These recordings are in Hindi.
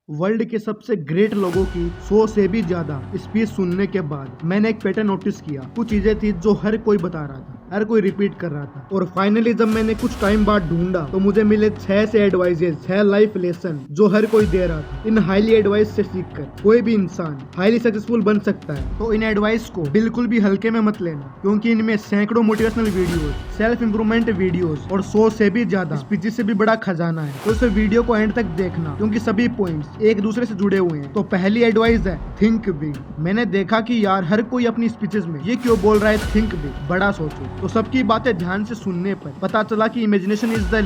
वर्ल्ड के सबसे ग्रेट लोगों की 100 से भी ज्यादा स्पीच सुनने के बाद मैंने एक पैटर्न नोटिस किया। कुछ चीजें थी जो हर कोई बता रहा था, हर कोई रिपीट कर रहा था, और फाइनली जब मैंने कुछ टाइम बाद ढूंढा तो मुझे मिले 6 से एडवाइजेज, 6 लाइफ लेसन जो हर कोई दे रहा था। इन हाईली एडवाइस से सीखकर कोई भी इंसान हाईली सक्सेसफुल बन सकता है। तो इन एडवाइस को बिल्कुल भी हल्के में मत लेना, क्योंकि इनमें सैकड़ों motivational videos, self improvement videos और 100 से भी ज्यादा स्पीचेस से भी बड़ा खजाना है। तो इस वीडियो को एंड तक देखना, क्योंकि सभी पॉइंट्स एक दूसरे से जुड़े हुए हैं। तो पहली एडवाइस है थिंक बिग। मैंने देखा कि यार हर कोई अपनी स्पीचेस में ये क्यों बोल रहा है थिंक बिग, बड़ा सोचो। तो सबकी बातें ध्यान से सुनने पर पता चला कि इमेजिनेशन इज द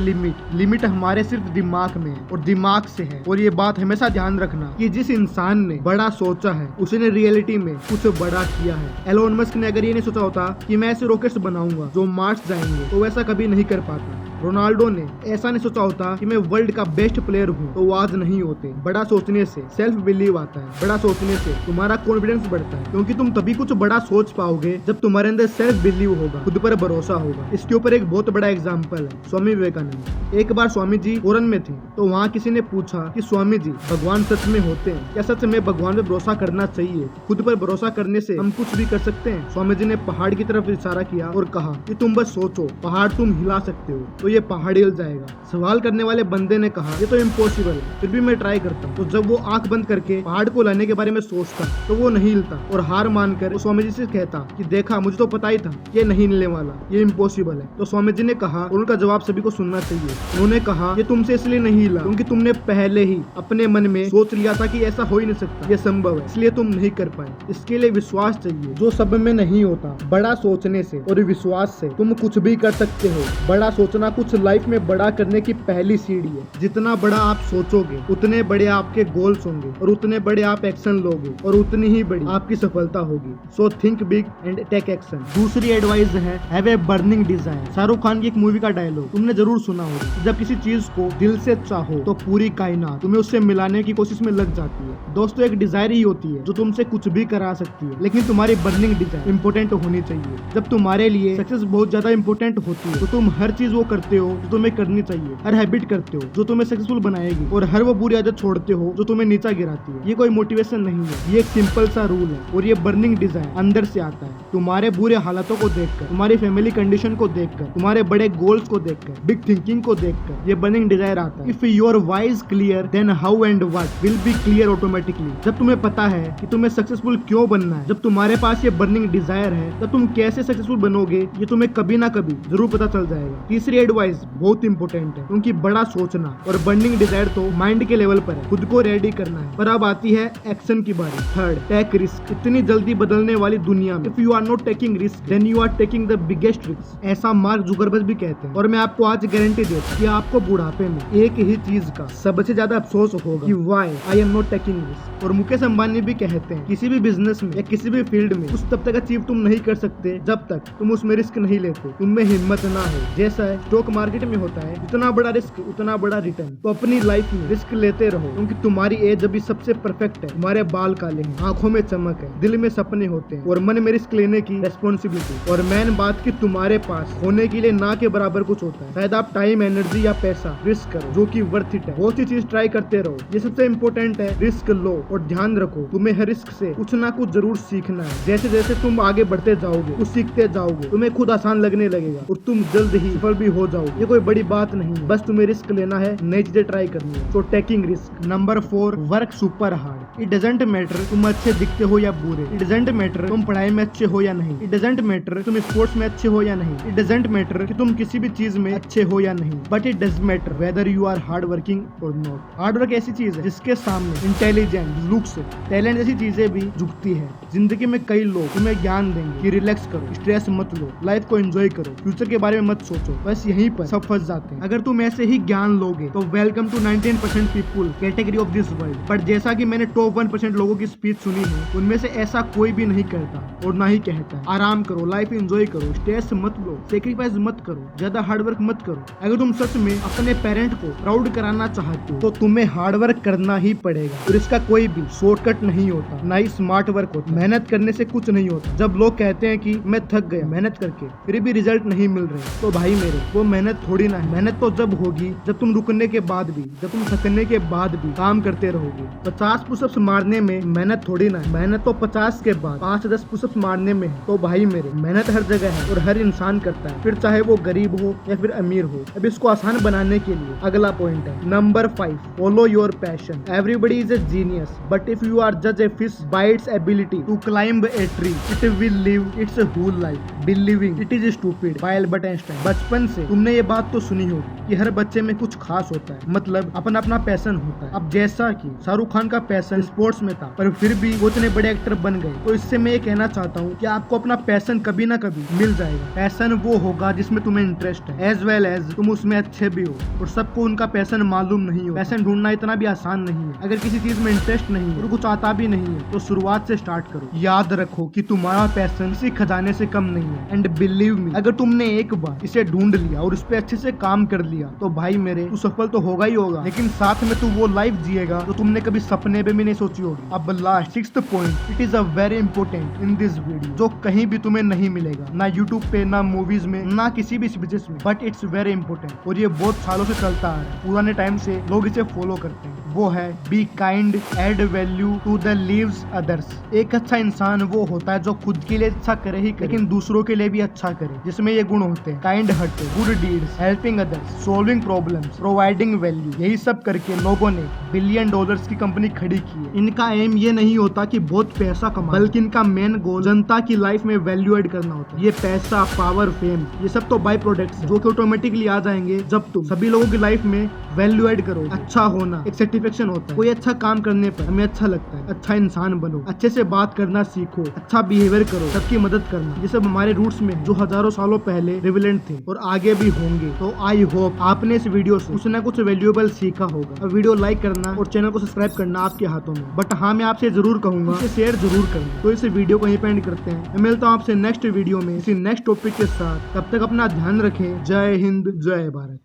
लिमिट हमारे सिर्फ दिमाग में है और दिमाग से है। और ये बात हमेशा ध्यान रखना कि जिस इंसान ने बड़ा सोचा है उसने रियलिटी में कुछ बड़ा किया है। एलोन मस्क ने अगर ये नहीं सोचा होता कि मैं ऐसे रॉकेट्स बनाऊंगा जो मार्स जाएंगे, तो वैसा कभी नहीं कर पाता। रोनाल्डो ने ऐसा नहीं सोचा होता कि मैं वर्ल्ड का बेस्ट प्लेयर हूँ, तो वो आज नहीं होते। बड़ा सोचने से सेल्फ बिलीव आता है, बड़ा सोचने से तुम्हारा कॉन्फिडेंस बढ़ता है, क्योंकि तुम तभी कुछ बड़ा सोच पाओगे जब तुम्हारे अंदर सेल्फ बिलीव होगा, खुद पर भरोसा होगा। इसके ऊपर एक बहुत बड़ा एग्जाम्पल है स्वामी विवेकानंद। एक बार स्वामी जी फॉरेन में थे, तो वहाँ किसी ने पूछा कि स्वामी जी भगवान सच में होते हैं क्या? सच में भगवान पे भरोसा करना चाहिए? खुद पर भरोसा करने से हम कुछ भी कर सकते हैं। स्वामी जी ने पहाड़ की तरफ इशारा किया और कहा कि तुम बस सोचो, पहाड़ तुम हिला सकते हो, तो ये पहाड़ हिल जाएगा। सवाल करने वाले बंदे ने कहा ये तो इम्पॉसिबल है, फिर भी मैं ट्राई करता हूँ। तो जब वो आंख बंद करके पहाड़ को लाने के बारे में सोचता तो वो नहीं हिलता, और हार मानकर वो स्वामी जी से कहता कि देखा, मुझे तो पता ही था ये नहीं हिलने वाला, ये इम्पॉसिबल है। तो स्वामी जी ने कहा, और उनका जवाब सभी को सुनना चाहिए, उन्होंने कहा ये तुमसे इसलिए नहीं हिला क्योंकि तुमने पहले ही अपने मन में सोच लिया था कि ऐसा हो ही नहीं सकता, ये संभव है, इसलिए तुम नहीं कर पाए। इसके लिए विश्वास चाहिए, जो सब में नहीं होता। बड़ा सोचने से और विश्वास से तुम कुछ भी कर सकते हो। बड़ा सोचना कुछ लाइफ में बड़ा करने की पहली सीढ़ी है। जितना बड़ा आप सोचोगे उतने बड़े आपके गोल्स होंगे, और उतने बड़े आप एक्शन लोगे, और उतनी ही बड़ी आपकी सफलता होगी। So think big and take action. दूसरी एडवाइस है have a burning desire. Shahrukh Khan की एक मूवी का डायलॉग तुमने जरूर सुना होगा, जब किसी चीज को दिल से चाहो तो पूरी कायनात तुम्हें उससे मिलाने की कोशिश में लग जाती है। दोस्तों, एक डिजायर ही होती है जो तुमसे कुछ भी करा सकती है, लेकिन तुम्हारी बर्निंग डिजायर इंपॉर्टेंट होनी चाहिए। जब तुम्हारे लिए सक्सेस बहुत ज्यादा इंपॉर्टेंट होती है, तो तुम हर चीज वो करते हो जो तुम्हें करनी चाहिए, हर हैबिट करते हो जो तुम्हें सक्सेसफुल बनाएगी, और हर वो बुरी आदत छोड़ते हो जो तुम्हें नीचा गिराती है। ये कोई मोटिवेशन नहीं है, ये एक सिंपल सा रूल है, और ये बर्निंग डिजायर अंदर से आता है। तुम्हारे बुरे हालातों को देखकर, तुम्हारी फैमिली कंडीशन को देखकर, तुम्हारे बड़े गोल्स को देखकर, बिग थिंकिंग को देखकर ये बर्निंग डिजायर आता है। If your why is clear, then how and what will be clear automatically. जब तुम्हें पता है कि तुम्हें सक्सेसफुल क्यों बनना है, जब तुम्हारे पास ये बर्निंग डिजायर है, तब तुम कैसे सक्सेसफुल बनोगे ये तुम्हें कभी ना कभी जरूर पता चल जाएगा। तीसरी एडवाइस बहुत इंपॉर्टेंट है, क्योंकि बड़ा सोचना और बर्निंग डिजायर तो माइंड के लेवल पर है, खुद को रेडी करना है। पर अब आती है एक्शन की बारी। Third, take risk. इतनी जल्दी बदलने वाली दुनिया में if you are not taking risk, then you are taking the biggest risk. ऐसा मार्क जुकरबर्ग भी कहते हैं, और मैं आपको आज गारंटी देता हूं कि आपको बुढ़ापे में एक ही चीज का सबसे ज्यादा अफसोस होगा कि why I am not taking risk. और मुकेश अंबानी भी कहते हैं किसी भी बिजनेस में या किसी भी फील्ड में कुछ तब तक अचीव तुम नहीं कर सकते जब तक तुम उसमें रिस्क नहीं लेते, तुममें हिम्मत ना हो। जैसा है स्टॉक मार्केट में होता है, जितना बड़ा रिस्क उतना बड़ा रिटर्न। तो अपनी लाइफ में रिस्क लेते रहो, क्योंकि तुम्हारी एज अभी सबसे परफेक्ट है। तुम्हारे बाल काले हैं, आंखों में चमक है, दिल में सपने होते हैं, और मन में रिस्क लेने की रेस्पॉन्सिबिलिटी। और मेन बात कि तुम्हारे पास होने के लिए ना के बराबर कुछ होता है। शायद आप टाइम, एनर्जी या पैसा रिस्क करो जो कि वर्थ इट है। बहुत सी चीज ट्राई करते रहो, ये सबसे इम्पोर्टेंट है। रिस्क लो, और ध्यान रखो तुम्हें हर रिस्क से कुछ ना कुछ जरूर सीखना है। जैसे जैसे तुम आगे बढ़ते जाओगे, कुछ सीखते जाओगे, तुम्हें खुद आसान लगने लगेगा, और तुम जल्द ही सफल भी हो जाओगे। ये कोई बड़ी बात नहीं, बस तुम्हें रिस्क लेना है, नई चीजें ट्राई करनी है। तो taking risk. Number 4, work super hard. It doesn't matter तुम अच्छे दिखते हो या बुरे। इट डजंट मैटर तुम पढ़ाई में अच्छे हो या नहीं। इट डजंट मैटर तुम स्पोर्ट्स में अच्छे हो या नहीं। इट डजंट मैटर कि तुम किसी भी चीज में अच्छे हो या नहीं, but it does matter whether you are hard working और नॉट। हार्ड वर्क ऐसी चीज है जिसके सामने इंटेलिजेंस, लुक्स, टैलेंट जैसी चीजें भी झुकती है। जिंदगी में कई लोग तुम्हें ज्ञान देंगे कि रिलैक्स करो, स्ट्रेस मत लो, लाइफ को एंजॉय करो, फ्यूचर के बारे में मत सोचो, बस यहीं पर सब फंस जाते हैं। अगर तुम ऐसे ही ज्ञान लोगे तो welcome to 19% people category of this world. पर जैसा कि मैंने टॉप 1% लोगों की स्पीच सुनी है, उनमें से ऐसा कोई भी नहीं करता और ना ही कहता है। आराम करो, लाइफ एंजॉय करो, करो, स्ट्रेस मत लो, सेक्रीफाइस मत करो, ज्यादा हार्डवर्क मत करो। अगर तुम सच में अपने पेरेंट को प्राउड कराना चाहते हो तो तुम्हें हार्डवर्क करना ही पड़ेगा और इसका कोई भी शॉर्टकट नहीं होता, ना ही स्मार्ट वर्क होता। मेहनत करने से कुछ नहीं होता। जब लोग कहते हैं कि मैं थक गया मेहनत करके फिर भी रिजल्ट नहीं मिल रहे, तो भाई मेरे वो मेहनत थोड़ी ना है। मेहनत तो जब होगी जब तुम रुकने के बाद भी, जब तुम थकने के बाद भी काम करते रहोगे। 50 पुशअप्स मारने में मेहनत थोड़ी ना है, मेहनत तो 50 के बाद 5-10 पुशअप्स मारने में है। तो भाई मेरे मेहनत हर जगह है और हर इंसान करता है, फिर चाहे वो गरीब हो या फिर अमीर हो। अब इसको आसान बनाने के लिए अगला पॉइंट है number 5, follow your passion. Everybody is a genius but if you are जज a fish by its ability to climb a tree it will live its whole life believing it is stupid by Albert Einstein. बचपन से तुमने ये बात तो सुनी होगी कि हर बच्चे में कुछ खास होता है, मतलब अपना अपना पैशन होता है। अब जैसा कि शाहरुख खान का पैशन स्पोर्ट्स में था पर फिर भी वो इतने बड़े एक्टर बन गए, तो इससे मैं ये कहना चाहता हूँ कि आपको अपना पैशन कभी ना कभी मिल जाएगा। पैशन वो होगा जिसमें तुम्हें इंटरेस्ट है, एज वेल एज तुम उसमें अच्छे भी हो। और सबको उनका पैशन मालूम नहीं हो। पैशन ढूंढना इतना भी आसान नहीं है। अगर किसी चीज में इंटरेस्ट नहीं है और कुछ आता भी नहीं है तो शुरुआत से स्टार्ट करो। याद रखो कि तुम्हारा पैशन किसी खजाने से कम नहीं है। एंड बिलीव मी, अगर तुमने एक बार इसे ढूंढ लिया और इस पे अच्छे से काम कर लिया तो भाई मेरे तू सफल तो होगा ही होगा, लेकिन साथ में तू वो लाइफ जिएगा तो तुमने कभी सपने में भी नहीं सोची होगी। अब last 6th point, it is a very important in this video, जो कहीं भी तुम्हें नहीं मिलेगा, ना यूट्यूब पे, ना मूवीज में, ना किसी भी स्पीचेस में, बट इट्स वेरी इंपॉर्टेंट और ये बहुत सालों से चलता आ रहा है। पुराने टाइम से लोग इसे फॉलो करते हैं। वो है be kind, add value to the lives others. एक अच्छा इंसान वो होता है जो खुद के लिए अच्छा करे ही करे, लेकिन दूसरों के लिए भी अच्छा करे, जिसमें ये गुण होते हैं kind hearted, good deeds, helping others, solving problems, providing value. यही सब करके लोगों ने $1 बिलियन की कंपनी खड़ी की है। इनका एम ये नहीं होता कि बहुत पैसा कमाना, बल्कि इनका मेन गोल जनता की लाइफ में वैल्यू एड करना होता है। ये पैसा, पावर, फेम, ये सब तो बाय प्रोडक्ट्स जो कि ऑटोमेटिकली आ जाएंगे जब तुम सभी लोगों की लाइफ में वैल्यू एड करो। अच्छा होना एक सेटिस्फेक्शन होता है। कोई अच्छा काम करने पर हमें अच्छा लगता है। अच्छा इंसान बनो, अच्छे से बात करना सीखो, अच्छा बिहेवियर करो, सबकी मदद करना, ये सब हमारे रूट्स में है जो हजारों सालों पहले रिविलेंट थे और आगे भी होंगे। तो आई होप आपने इस वीडियो से कुछ ना कुछ वैल्यूएबल सीखा होगा। और वीडियो लाइक करना और चैनल को सब्सक्राइब करना आपके हाथों में, बट हाँ मैं आपसे जरूर कहूंगा इसे शेयर जरूर करना। तो इस वीडियो को यहीं पे एंड करते हैं। मैं मिलता हूँ आपसे नेक्स्ट वीडियो में किसी नेक्स्ट टॉपिक के साथ। तब तक अपना ध्यान रखें। जय हिंद, जय भारत।